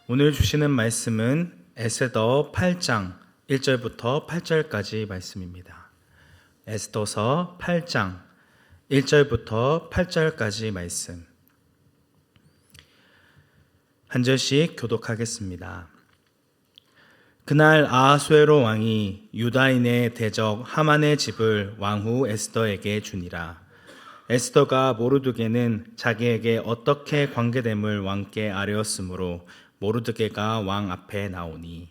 오늘 주시는 말씀은 에스더 8장 1절부터 8절까지 말씀입니다. 에스더서 8장 1절부터 8절까지 말씀. 한 절씩 교독하겠습니다. 그날 아하수에로 왕이 유다인의 대적 하만의 집을 왕후 에스더에게 주니라. 에스더가 모르드게는 자기에게 어떻게 관계됨을 왕께 아뢰었으므로 모르드게가 왕 앞에 나오니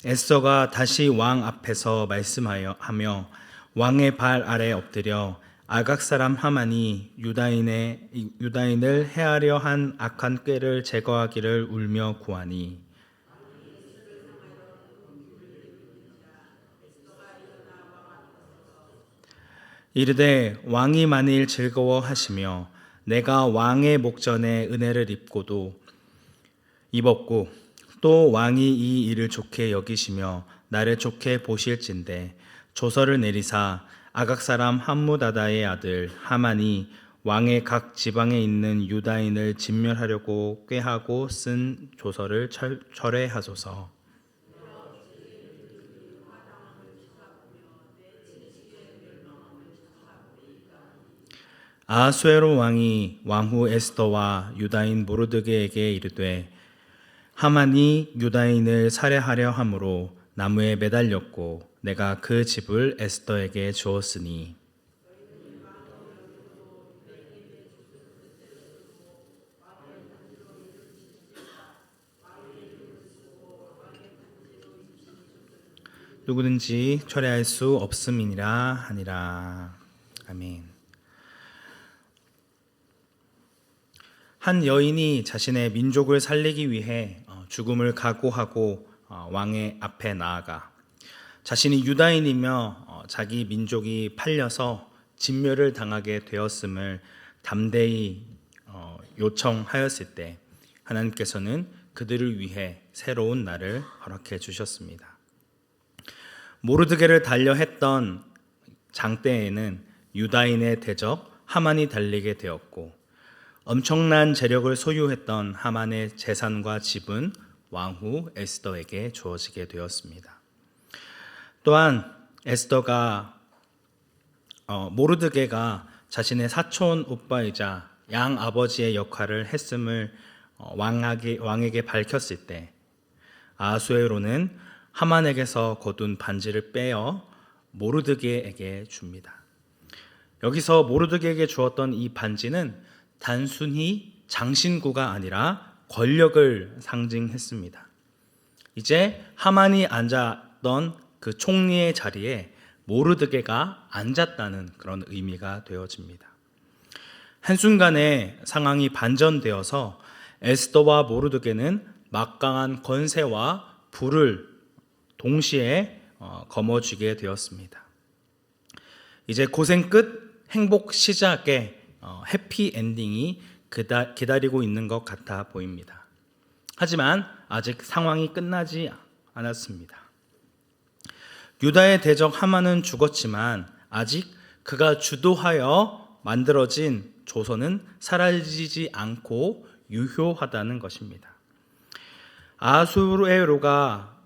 에스더가 다시 왕 앞에서 말씀하며 왕의 발 아래 엎드려 아각 사람 하만이 유다인을 해하려 한 악한 꾀를 제거하기를 울며 구하니 이르되 왕이 만일 즐거워하시며 내가 왕의 목전에 은혜를 입었고 또 왕이 이 일을 좋게 여기시며 나를 좋게 보실진대 조서를 내리사 아각 사람 함무다다의 아들 하만이 왕의 각 지방에 있는 유다인을 진멸하려고 꾀하고 쓴 조서를 철회하소서. 아하수에로 왕이 왕후 에스더와 유다인 모르드게에게 이르되 하만이 유다인을 살해하려 함으로 나무에 매달렸고 내가 그 집을 에스더에게 주었으니 누구든지 철회할 수 없음이니라 하니라. 아멘. 한 여인이 자신의 민족을 살리기 위해 죽음을 각오하고 왕의 앞에 나아가 자신이 유다인이며 자기 민족이 팔려서 진멸을 당하게 되었음을 담대히 요청하였을 때 하나님께서는 그들을 위해 새로운 날을 허락해 주셨습니다. 모르드게를 달려했던 장대에는 유다인의 대적 하만이 달리게 되었고 엄청난 재력을 소유했던 하만의 재산과 집은 왕후 에스더에게 주어지게 되었습니다. 또한 에스더가 모르드게가 자신의 사촌 오빠이자 양 아버지의 역할을 했음을 왕에게 밝혔을 때 아하수에로는 하만에게서 거둔 반지를 빼어 모르드게에게 줍니다. 여기서 모르드게에게 주었던 이 반지는 단순히 장신구가 아니라 권력을 상징했습니다. 이제 하만이 앉았던 그 총리의 자리에 모르드게가 앉았다는 그런 의미가 되어집니다. 한순간에 상황이 반전되어서 에스더와 모르드게는 막강한 권세와 부를 동시에 거머쥐게 되었습니다. 이제 고생 끝 행복 시작에 해피 엔딩이 기다리고 있는 것 같아 보입니다. 하지만 아직 상황이 끝나지 않았습니다. 유다의 대적 하만은 죽었지만 아직 그가 주도하여 만들어진 조선은 사라지지 않고 유효하다는 것입니다. 아하수에로가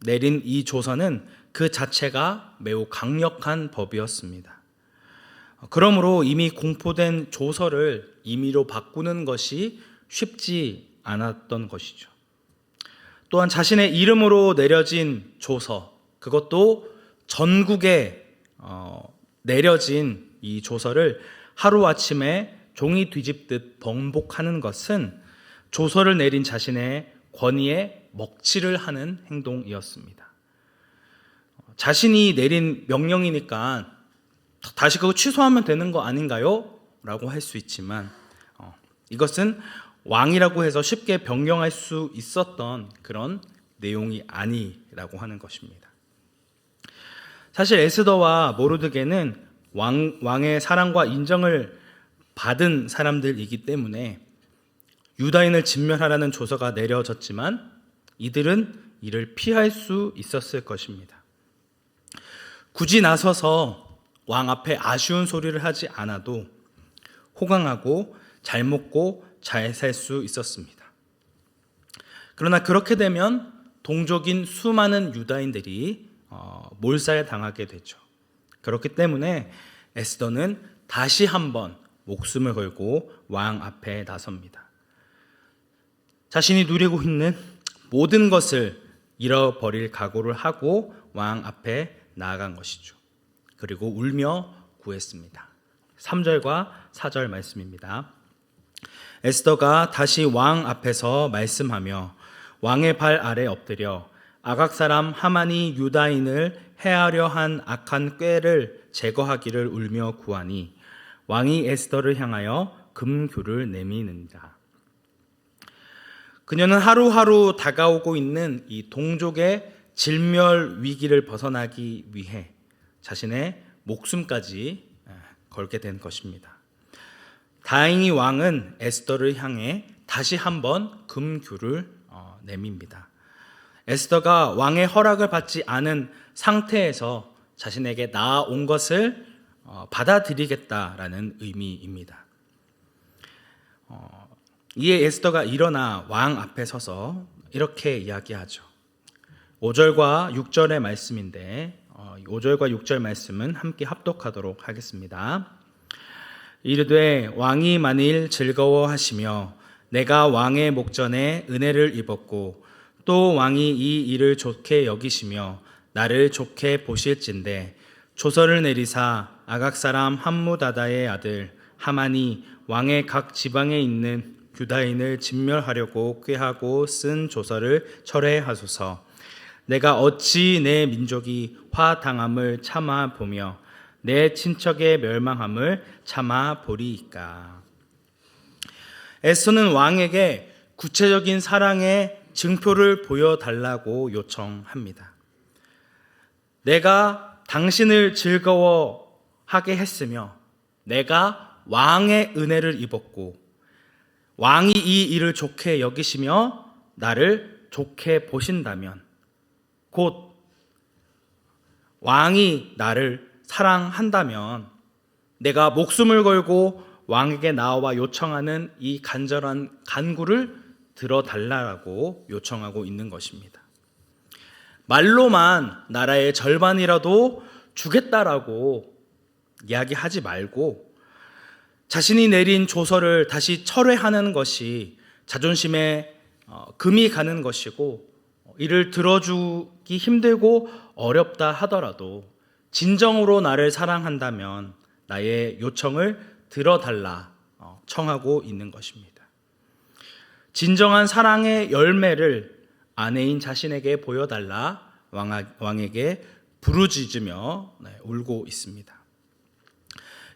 내린 이 조서는 그 자체가 매우 강력한 법이었습니다. 그러므로 이미 공포된 조서를 임의로 바꾸는 것이 쉽지 않았던 것이죠. 또한 자신의 이름으로 내려진 조서, 그것도 전국에 내려진 이 조서를 하루아침에 종이 뒤집듯 번복하는 것은 조서를 내린 자신의 권위에 먹칠을 하는 행동이었습니다. 자신이 내린 명령이니까 다시 그거 취소하면 되는 거 아닌가요? 라고 할 수 있지만 이것은 왕이라고 해서 쉽게 변경할 수 있었던 그런 내용이 아니라고 하는 것입니다. 사실 에스더와 모르드게는 왕의 사랑과 인정을 받은 사람들이기 때문에 유다인을 진멸하라는 조서가 내려졌지만 이들은 이를 피할 수 있었을 것입니다. 굳이 나서서 왕 앞에 아쉬운 소리를 하지 않아도 호강하고 잘 먹고 잘 살 수 있었습니다. 그러나 그렇게 되면 동족인 수많은 유다인들이 몰살당하게 되죠. 그렇기 때문에 에스더는 다시 한번 목숨을 걸고 왕 앞에 나섭니다. 자신이 누리고 있는 모든 것을 잃어버릴 각오를 하고 왕 앞에 나아간 것이죠. 그리고 울며 구했습니다. 3절과 4절 말씀입니다. 에스더가 다시 왕 앞에서 말씀하며 왕의 발 아래 엎드려 아각 사람 하만이 유다인을 해하려 한 악한 꾀를 제거하기를 울며 구하니 왕이 에스더를 향하여 금규를 내미는다. 그녀는 하루하루 다가오고 있는 이 동족의 질멸 위기를 벗어나기 위해 자신의 목숨까지 걸게 된 것입니다. 다행히 왕은 에스더를 향해 다시 한번 금규를 내밉니다. 에스더가 왕의 허락을 받지 않은 상태에서 자신에게 나아온 것을 받아들이겠다라는 의미입니다. 이에 에스더가 일어나 왕 앞에 서서 이렇게 이야기하죠. 5절과 6절의 말씀인데 5절과 6절 말씀은 함께 합독하도록 하겠습니다. 이르되 왕이 만일 즐거워하시며 내가 왕의 목전에 은혜를 입었고 또 왕이 이 일을 좋게 여기시며 나를 좋게 보실진대 조서를 내리사 아각 사람 함무다다의 아들 하만이 왕의 각 지방에 있는 유다인을 진멸하려고 꾀하고 쓴 조서를 철회하소서. 내가 어찌 내 민족이 화당함을 참아 보며 내 친척의 멸망함을 참아 보리이까. 에스더는 왕에게 구체적인 사랑의 증표를 보여달라고 요청합니다. 내가 당신을 즐거워하게 했으며 내가 왕의 은혜를 입었고 왕이 이 일을 좋게 여기시며 나를 좋게 보신다면 곧 왕이 나를 사랑한다면 내가 목숨을 걸고 왕에게 나와 요청하는 이 간절한 간구를 들어달라고 요청하고 있는 것입니다. 말로만 나라의 절반이라도 주겠다라고 이야기하지 말고 자신이 내린 조서를 다시 철회하는 것이 자존심에 금이 가는 것이고 이를 들어주기 힘들고 어렵다 하더라도 진정으로 나를 사랑한다면 나의 요청을 들어달라 청하고 있는 것입니다. 진정한 사랑의 열매를 아내인 자신에게 보여달라 왕에게 부르짖으며 울고 있습니다.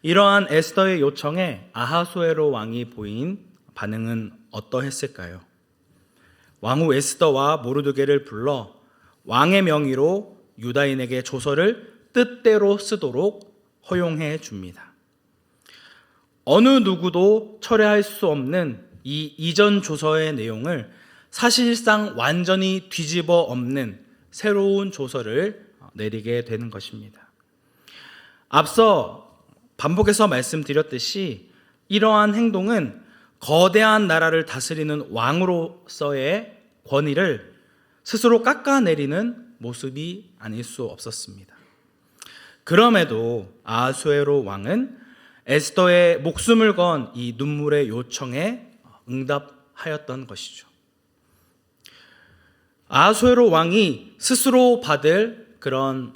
이러한 에스더의 요청에 아하수에로 왕이 보인 반응은 어떠했을까요? 왕후 에스더와 모르드게를 불러 왕의 명의로 유다인에게 조서를 뜻대로 쓰도록 허용해 줍니다. 어느 누구도 철회할 수 없는 이 이전 조서의 내용을 사실상 완전히 뒤집어 엎는 새로운 조서를 내리게 되는 것입니다. 앞서 반복해서 말씀드렸듯이 이러한 행동은 거대한 나라를 다스리는 왕으로서의 권위를 스스로 깎아내리는 모습이 아닐 수 없었습니다. 그럼에도 아하수에로 왕은 에스더의 목숨을 건 이 눈물의 요청에 응답하였던 것이죠. 아하수에로 왕이 스스로 받을 그런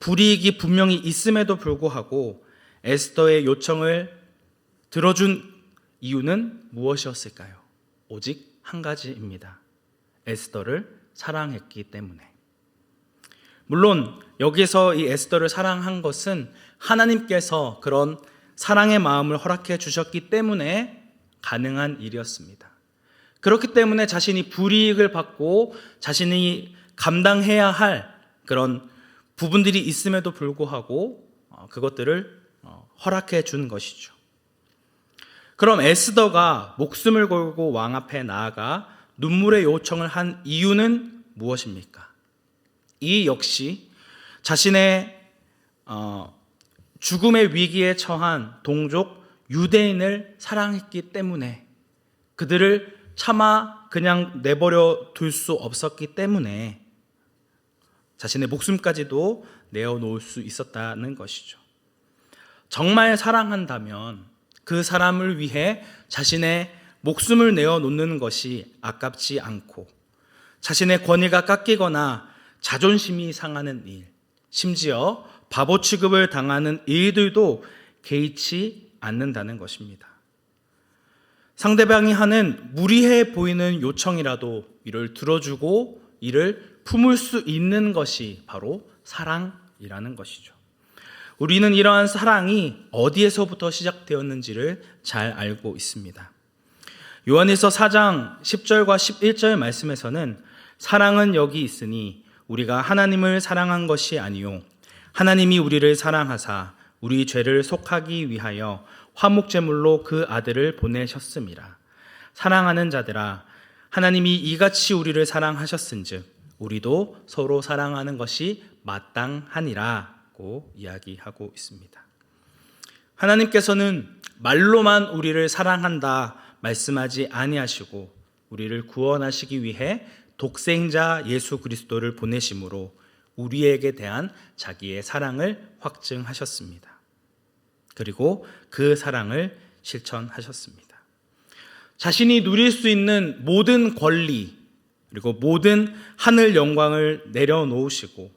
불이익이 분명히 있음에도 불구하고 에스더의 요청을 들어준 이유는 무엇이었을까요? 오직 한 가지입니다. 에스더를 사랑했기 때문에. 물론 여기서 이 에스더를 사랑한 것은 하나님께서 그런 사랑의 마음을 허락해 주셨기 때문에 가능한 일이었습니다. 그렇기 때문에 자신이 불이익을 받고 자신이 감당해야 할 그런 부분들이 있음에도 불구하고 그것들을 허락해 준 것이죠. 그럼 에스더가 목숨을 걸고 왕 앞에 나아가 눈물의 요청을 한 이유는 무엇입니까? 이 역시 자신의 죽음의 위기에 처한 동족 유대인을 사랑했기 때문에, 그들을 차마 그냥 내버려 둘 수 없었기 때문에 자신의 목숨까지도 내어놓을 수 있었다는 것이죠. 정말 사랑한다면 그 사람을 위해 자신의 목숨을 내어놓는 것이 아깝지 않고, 자신의 권위가 깎이거나 자존심이 상하는 일, 심지어 바보 취급을 당하는 일들도 개의치 않는다는 것입니다. 상대방이 하는 무리해 보이는 요청이라도 이를 들어주고 이를 품을 수 있는 것이 바로 사랑이라는 것이죠. 우리는 이러한 사랑이 어디에서부터 시작되었는지를 잘 알고 있습니다. 요한일서 4장 10절과 11절 말씀에서는 사랑은 여기 있으니 우리가 하나님을 사랑한 것이 아니요 하나님이 우리를 사랑하사 우리 죄를 속하기 위하여 화목제물로 그 아들을 보내셨음이라. 사랑하는 자들아, 하나님이 이같이 우리를 사랑하셨은즉 우리도 서로 사랑하는 것이 마땅하니라고 이야기하고 있습니다. 하나님께서는 말로만 우리를 사랑한다 말씀하지 아니하시고 우리를 구원하시기 위해 독생자 예수 그리스도를 보내심으로 우리에게 대한 자기의 사랑을 확증하셨습니다. 그리고 그 사랑을 실천하셨습니다. 자신이 누릴 수 있는 모든 권리 그리고 모든 하늘 영광을 내려놓으시고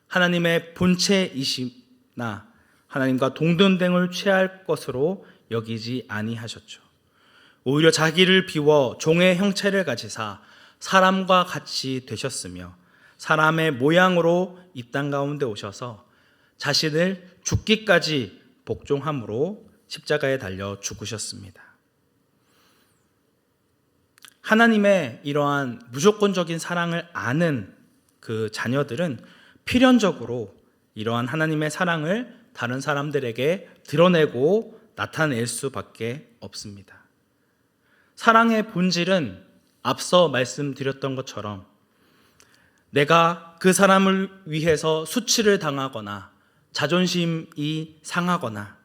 하나님의 본체이시나 하나님과 동등됨을 취할 것으로 여기지 아니하셨죠. 오히려 자기를 비워 종의 형체를 가지사 사람과 같이 되셨으며 사람의 모양으로 이 땅 가운데 오셔서 자신을 죽기까지 복종함으로 십자가에 달려 죽으셨습니다. 하나님의 이러한 무조건적인 사랑을 아는 그 자녀들은 필연적으로 이러한 하나님의 사랑을 다른 사람들에게 드러내고 나타낼 수밖에 없습니다. 사랑의 본질은 앞서 말씀드렸던 것처럼 내가 그 사람을 위해서 수치를 당하거나 자존심이 상하거나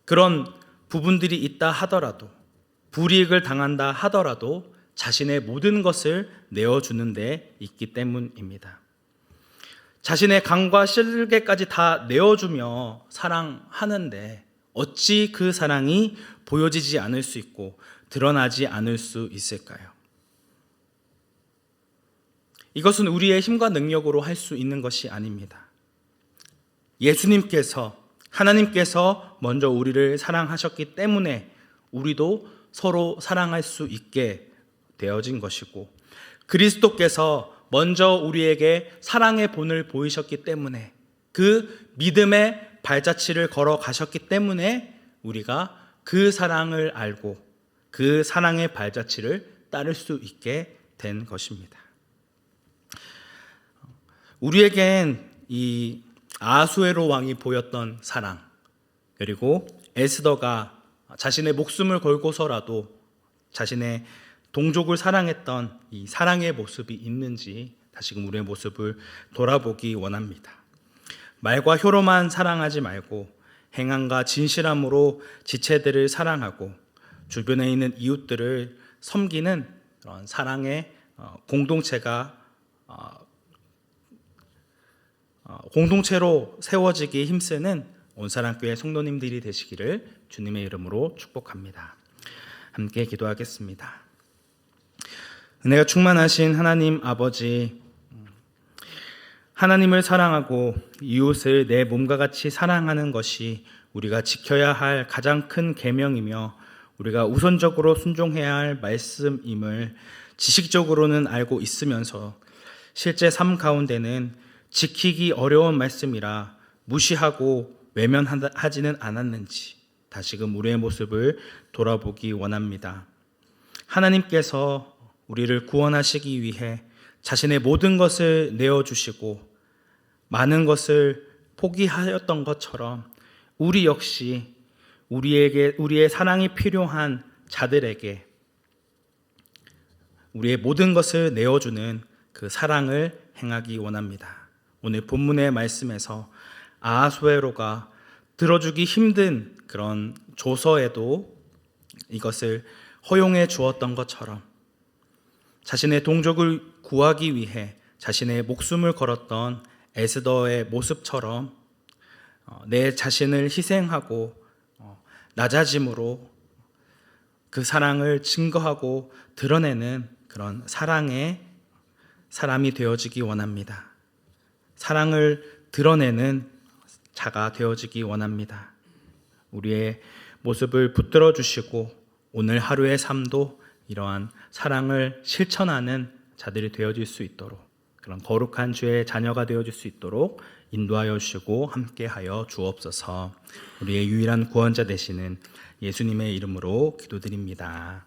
그런 부분들이 있다 하더라도, 불이익을 당한다 하더라도 자신의 모든 것을 내어주는 데 있기 때문입니다. 자신의 강과 실개까지 다 내어주며 사랑하는데 어찌 그 사랑이 보여지지 않을 수 있고 드러나지 않을 수 있을까요? 이것은 우리의 힘과 능력으로 할 수 있는 것이 아닙니다. 예수님께서, 하나님께서 먼저 우리를 사랑하셨기 때문에 우리도 서로 사랑할 수 있게 되어진 것이고, 그리스도께서 먼저 우리에게 사랑의 본을 보이셨기 때문에, 그 믿음의 발자취를 걸어 가셨기 때문에 우리가 그 사랑을 알고 그 사랑의 발자취를 따를 수 있게 된 것입니다. 우리에겐 이 아하수에로 왕이 보였던 사랑, 그리고 에스더가 자신의 목숨을 걸고서라도 자신의 동족을 사랑했던 이 사랑의 모습이 있는지 다시금 우리의 모습을 돌아보기 원합니다. 말과 혀로만 사랑하지 말고 행함과 진실함으로 지체들을 사랑하고 주변에 있는 이웃들을 섬기는 그런 사랑의 공동체로 세워지기 힘쓰는 온사랑교회 성도님들이 되시기를 주님의 이름으로 축복합니다. 함께 기도하겠습니다. 은혜가 충만하신 하나님 아버지, 하나님을 사랑하고 이웃을 내 몸과 같이 사랑하는 것이 우리가 지켜야 할 가장 큰 계명이며 우리가 우선적으로 순종해야 할 말씀임을 지식적으로는 알고 있으면서 실제 삶 가운데는 지키기 어려운 말씀이라 무시하고 외면하지는 않았는지 다시금 우리의 모습을 돌아보기 원합니다. 하나님께서 우리를 구원하시기 위해 자신의 모든 것을 내어주시고 많은 것을 포기하였던 것처럼 우리 역시 우리의 사랑이 필요한 자들에게 우리의 모든 것을 내어주는 그 사랑을 행하기 원합니다. 오늘 본문의 말씀에서 아하수에로가 들어주기 힘든 그런 조서에도 이것을 허용해 주었던 것처럼 자신의 동족을 구하기 위해 자신의 목숨을 걸었던 에스더의 모습처럼 내 자신을 희생하고 낮아짐으로 그 사랑을 증거하고 드러내는 그런 사랑의 사람이 되어지기 원합니다. 사랑을 드러내는 자가 되어지기 원합니다. 우리의 모습을 붙들어 주시고 오늘 하루의 삶도 이러한 사랑을 실천하는 자들이 되어질 수 있도록, 그런 거룩한 주의 자녀가 되어질 수 있도록 인도하여 주시고 함께하여 주옵소서. 우리의 유일한 구원자 되시는 예수님의 이름으로 기도드립니다.